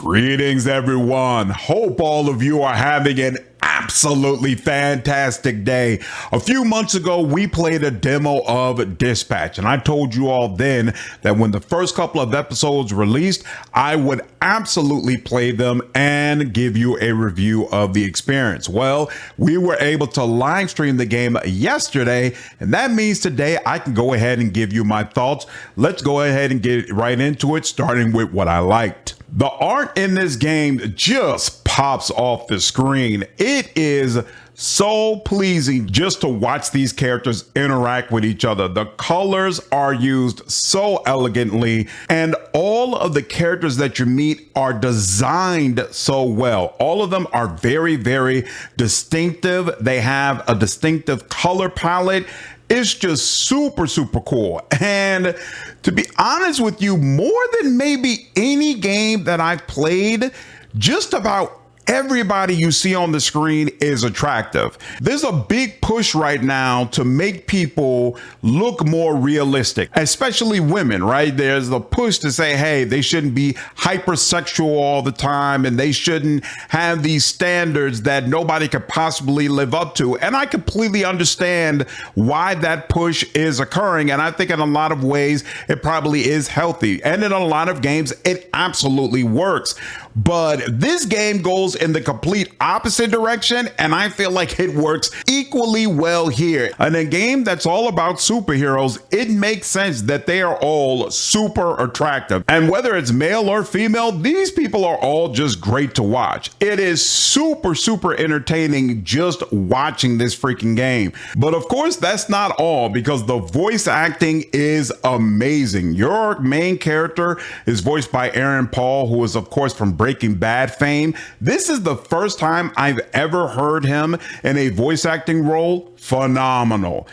Greetings, everyone. Hope all of you are having an absolutely fantastic day. A few months ago, we played a demo of Dispatch, and I told you all then that when the first couple of episodes released, I would absolutely play them and give you a review of the experience. Well, we were able to live stream the game yesterday, and that means today I can go ahead and give you my thoughts. Let's go ahead and get right into it, starting with what I liked. The art in this game just pops off the screen. It is so pleasing just to watch these characters interact with each other. The colors are used so elegantly, and all of the characters that you meet are designed so well. All of them are very, very distinctive. They have a distinctive color palette. It's just super, super cool. And to be honest with you, more than maybe any game that I've played, just about everybody you see on the screen is attractive. There's a big push right now to make people look more realistic, especially women, right? There's the push to say, hey, they shouldn't be hypersexual all the time, and they shouldn't have these standards that nobody could possibly live up to. And I completely understand why that push is occurring. And I think in a lot of ways, it probably is healthy. And in a lot of games, it absolutely works. But this game goes in the complete opposite direction, and I feel like it works equally well here. In a game that's all about superheroes, it makes sense that they are all super attractive. And whether it's male or female, these people are all just great to watch. It is super, super entertaining just watching this freaking game. But of course, that's not all, because the voice acting is amazing. Your main character is voiced by Aaron Paul, who is, of course, from Breaking Bad fame. This is the first time I've ever heard him in a voice acting role. Phenomenal.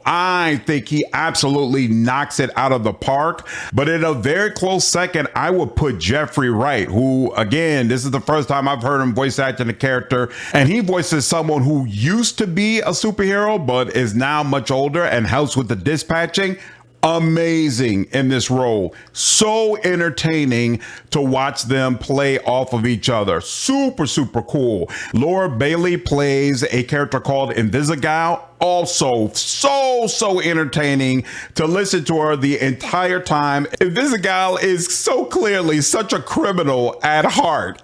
I think he absolutely knocks it out of the park. But in a very close second, I would put Jeffrey Wright, who, again, this is the first time I've heard him voice acting a character, and he voices someone who used to be a superhero but is now much older and helps with the dispatching. Amazing in this role. So entertaining to watch them play off of each other. Super, super cool. Laura Bailey plays a character called Invisigal. Also so entertaining to listen to her the entire time. Invisigal is so clearly such a criminal at heart,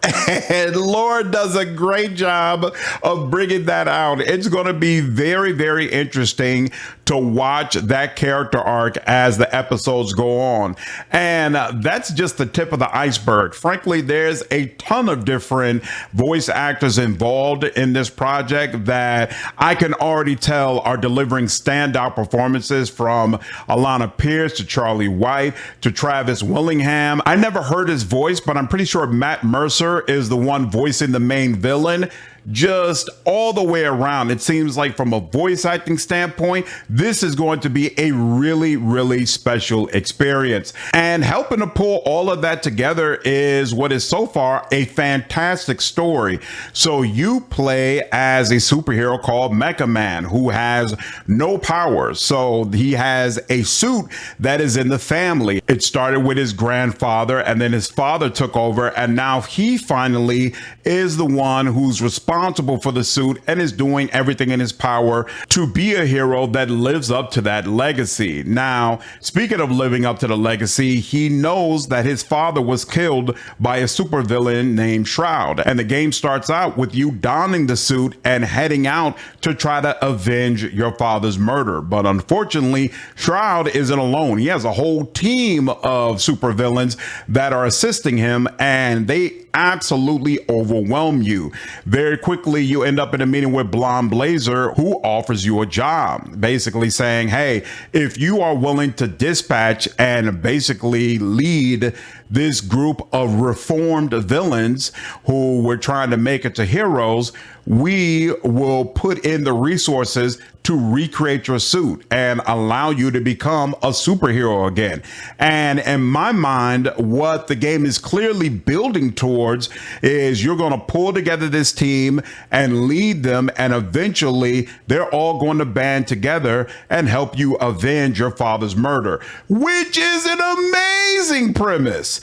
and Laura does a great job of bringing that out. It's going to be very, very interesting to watch that character arc as the episodes go on. And that's just the tip of the iceberg. Frankly, there's a ton of different voice actors involved in this project that I can already tell are delivering standout performances, from Alana Pierce to Charlie White to Travis Willingham. I never heard his voice, but I'm pretty sure Matt Mercer is the one voicing the main villain. Just all the way around, it seems like from a voice acting standpoint, this is going to be a really, really special experience. And helping to pull all of that together is what is so far a fantastic story. So you play as a superhero called Mecha Man, who has no powers. So he has a suit that is in the family. It started with his grandfather, and then his father took over, and now he finally is the one who's responsible for the suit and is doing everything in his power to be a hero that lives up to that legacy. Now, speaking of living up to the legacy, he knows that his father was killed by a supervillain named Shroud. And the game starts out with you donning the suit and heading out to try to avenge your father's murder. But unfortunately, Shroud isn't alone. He has a whole team of supervillains that are assisting him, and they absolutely overwhelm you. Very quickly, you end up in a meeting with Blonde Blazer, who offers you a job, basically saying, hey, if you are willing to dispatch and basically lead this group of reformed villains who were trying to make it to heroes, we will put in the resources to recreate your suit and allow you to become a superhero again. And in my mind, what the game is clearly building towards is you're going to pull together this team and lead them, and eventually they're all going to band together and help you avenge your father's murder, which is an amazing premise.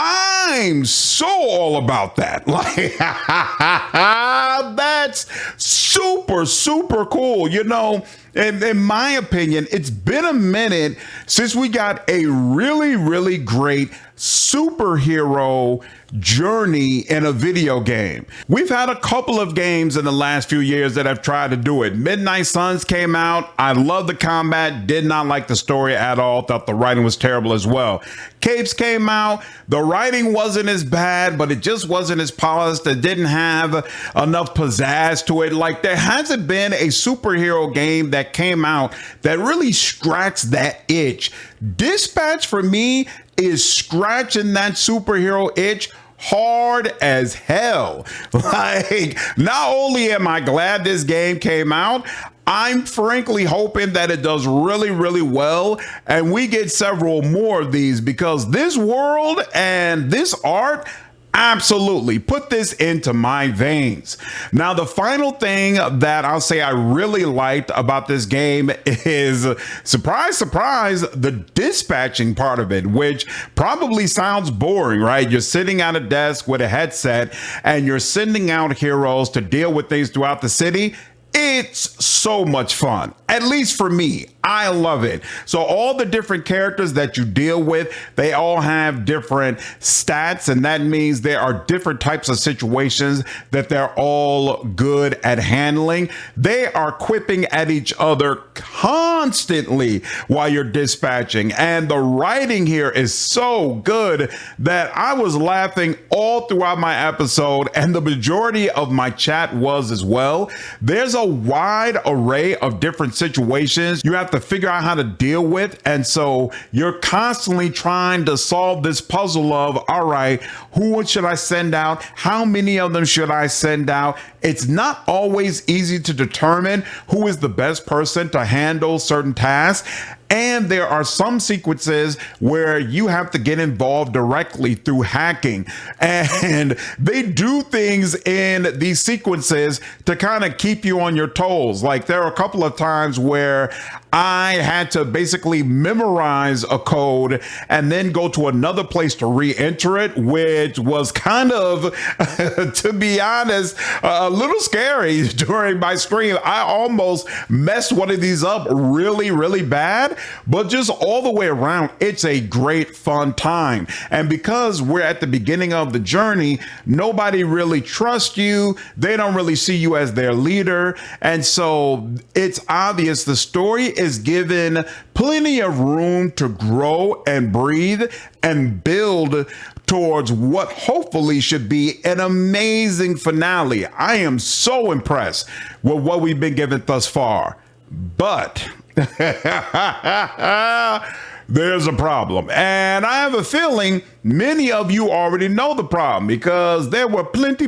I'm so all about that. Like, that's super, super cool. You know, in my opinion, it's been a minute since we got a really, really great superhero journey in a video game. We've had a couple of games in the last few years that have tried to do it. Midnight Suns came out. I love the combat, did not like the story at all, thought the writing was terrible as well. Capes came out. The writing wasn't as bad, but it just wasn't as polished. It didn't have enough pizzazz to it. Like, there hasn't been a superhero game that came out that really scratched that itch. Dispatch for me is scratching that superhero itch hard as hell. Like, not only am I glad this game came out, I'm frankly hoping that it does really, really well and we get several more of these, because this world and this art absolutely put this into my veins. Now, the final thing that I'll say I really liked about this game is, surprise, surprise, the dispatching part of it, which probably sounds boring, right? You're sitting at a desk with a headset and you're sending out heroes to deal with things throughout the city. It's so much fun, at least for me. I love it. So all the different characters that you deal with, they all have different stats, and that means there are different types of situations that they're all good at handling. They are quipping at each other constantly while you're dispatching, and the writing here is so good that I was laughing all throughout my episode, and the majority of my chat was as well. There's a wide array of different situations you have to figure out how to deal with, and so you're constantly trying to solve this puzzle of, all right, who should I send out? How many of them should I send out? It's not always easy to determine who is the best person to handle certain tasks. And there are some sequences where you have to get involved directly through hacking. And they do things in these sequences to kind of keep you on your toes. Like, there are a couple of times where I had to basically memorize a code and then go to another place to re-enter it, which was kind of, to be honest, a little scary during my stream. I almost messed one of these up really, really bad. But just all the way around, it's a great fun time. And because we're at the beginning of the journey, nobody really trusts you. They don't really see you as their leader. And so it's obvious the story is given plenty of room to grow and breathe and build towards what hopefully should be an amazing finale. I am so impressed with what we've been given thus far. But there's a problem, and I have a feeling many of you already know the problem, because there were plenty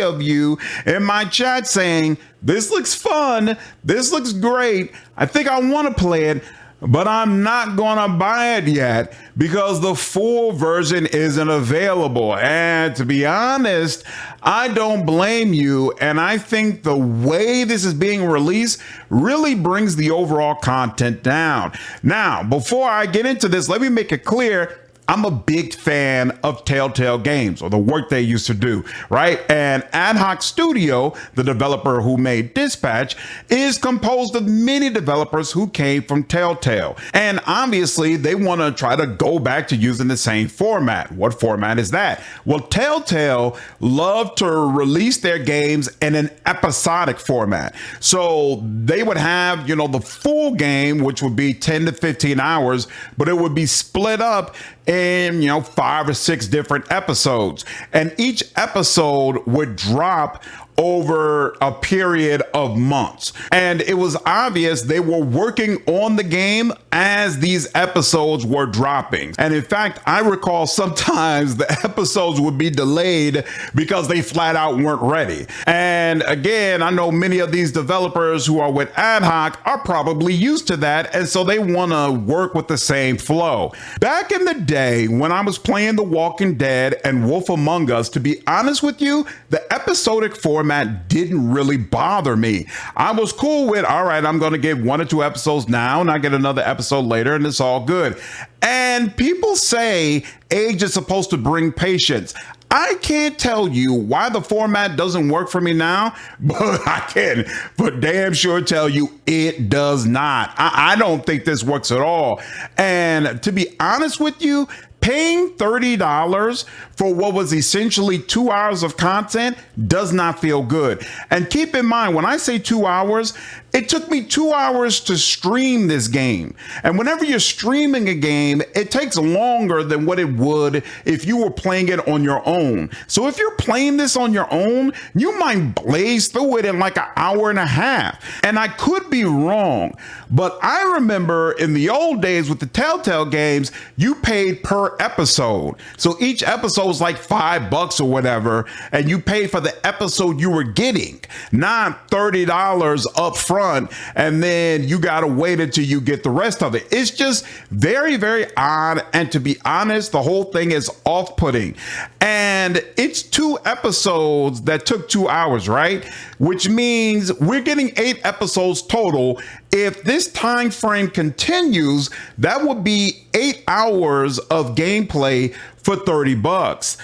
of you in my chat saying, this looks fun, this looks great, I think I want to play it, but I'm not gonna buy it yet because the full version isn't available. And to be honest, I don't blame you, and I think the way this is being released really brings the overall content down. Now, before I get into this, let me make it clear, I'm a big fan of Telltale Games, or the work they used to do, right? And Ad Hoc Studio, the developer who made Dispatch, is composed of many developers who came from Telltale. And obviously, they want to try to go back to using the same format. What format is that? Well, Telltale loved to release their games in an episodic format. So they would have, the full game, which would be 10 to 15 hours, but it would be split up in 5 or 6 different episodes, and each episode would drop over a period of months. And it was obvious they were working on the game as these episodes were dropping. And in fact, I recall sometimes the episodes would be delayed because they flat out weren't ready. And again, I know many of these developers who are with Ad Hoc are probably used to that, and so they want to work with the same flow. Back in the day when I was playing The Walking Dead and Wolf Among Us, to be honest with you, the episodic format format didn't really bother me. I was cool with, all right, I'm going to get 1 or 2 episodes now and I get another episode later and it's all good. And people say age is supposed to bring patience. I can't tell you why the format doesn't work for me now, but I can for damn sure tell you it does not. I don't think this works at all. And to be honest with you, paying $30 for what was essentially 2 hours of content does not feel good. And keep in mind, when I say 2 hours, it took me 2 hours to stream this game. And whenever you're streaming a game, it takes longer than what it would if you were playing it on your own. So if you're playing this on your own, you might blaze through it in like an hour and a half. And I could be wrong, but I remember in the old days with the Telltale games, you paid per episode. So each episode was like $5 or whatever, and you paid for the episode you were getting, not $30 up front, and then you gotta wait until you get the rest of it. It's just very, very odd, and to be honest, the whole thing is off-putting. And it's 2 episodes that took 2 hours, right? Which means we're getting 8 episodes total. If this time frame continues, that would be 8 hours of gameplay for $30.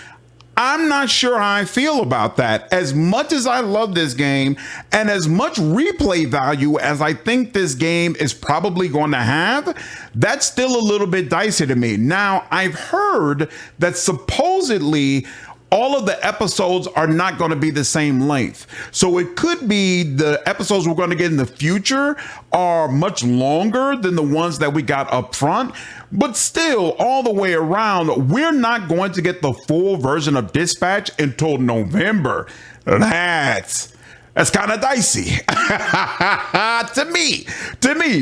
I'm not sure how I feel about that. As much as I love this game and as much replay value as I think this game is probably going to have, that's still a little bit dicey to me. Now, I've heard that supposedly all of the episodes are not going to be the same length. So it could be the episodes we're going to get in the future are much longer than the ones that we got up front. But still, all the way around, we're not going to get the full version of Dispatch until November. That's kind of dicey to me.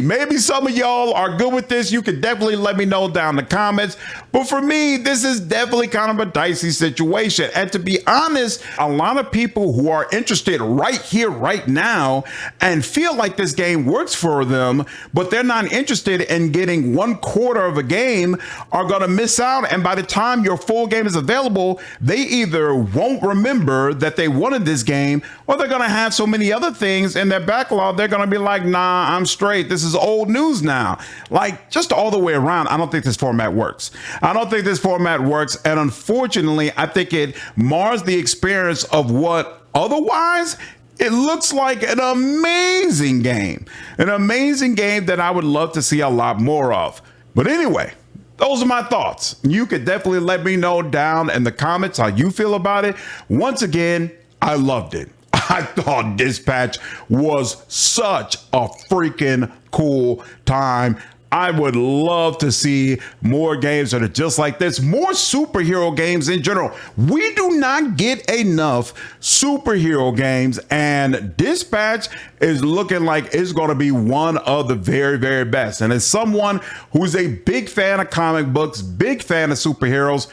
Maybe some of y'all are good with this. You can definitely let me know down in the comments. But for me, this is definitely kind of a dicey situation. And to be honest, a lot of people who are interested right here, right now, and feel like this game works for them, but they're not interested in getting 1/4 of a game, are going to miss out. And by the time your full game is available, they either won't remember that they wanted this game, or they're going to have so many other things in their backlog, they're going to be like, nah, I'm straight. This is old news now. Like, just all the way around, I don't think this format works. I don't think this format works. And unfortunately, I think it mars the experience of what otherwise it looks like an amazing game that I would love to see a lot more of. But anyway, those are my thoughts. You could definitely let me know down in the comments how you feel about it. Once again, I loved it. I thought Dispatch was such a freaking cool time. I would love to see more games that are just like this, more superhero games in general. We do not get enough superhero games, and Dispatch is looking like it's going to be one of the very, very best. And as someone who's a big fan of comic books, big fan of superheroes,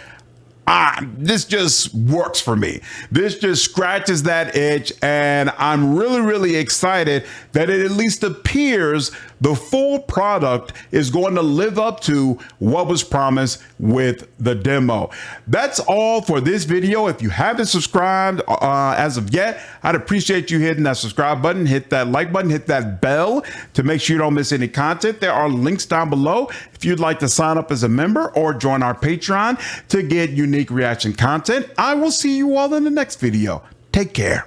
this just works for me. This just scratches that itch, and I'm really, really excited that it at least appears the full product is going to live up to what was promised with the demo. That's all for this video. If you haven't subscribed as of yet, I'd appreciate you hitting that subscribe button, hit that like button, hit that bell to make sure you don't miss any content. There are links down below if you'd like to sign up as a member or join our Patreon to get unique reaction content. I will see you all in the next video. Take care.